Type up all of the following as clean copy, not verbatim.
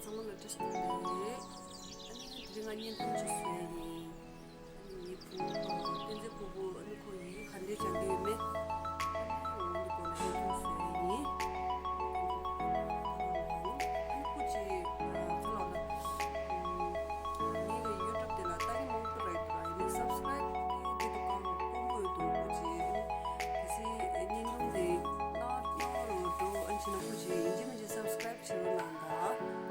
정말 어쩌시는데 드링한님 던졌어요. 아니 댄스 보고 어느 거기 간대 장기음에 어느 거나 해줬어요. 한국지 kalaulah ni YouTube de la tani mo prai prai ni subscribe de to kam ko do ji kasi ni no de not no do anchina ko ji inji me subscribe chiro nanga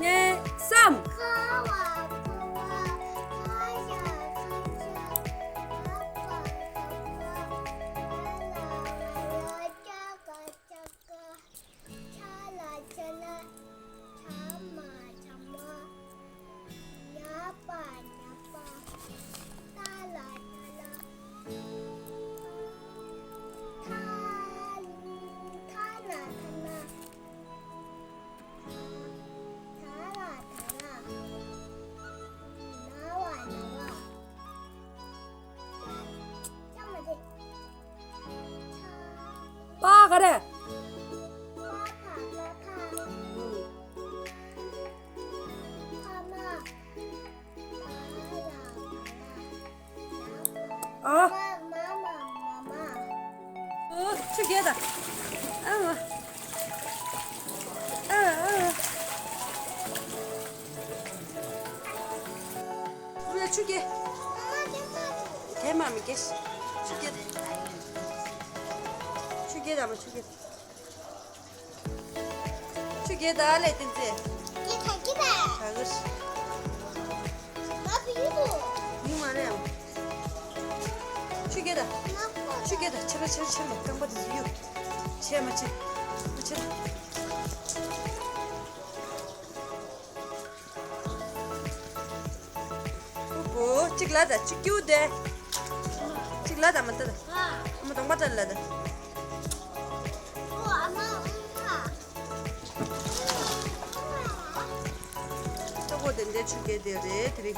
네, 썸! 어, 마마. 축이다. 아우, 아우. 우리 축이. 개맘이 계시. 축이. 축이다, 뭐 축이. 축이다, 알레 든지. 작으시. 이만해. 축이다. 축이다. 철. 깜빡이 유. 치아 맞지. 맞지. 오, 찍라다. 찍기우대. 찍라다 맞다. 엄마 동 맞달라다. 저거 된대 축게 되래. 드리.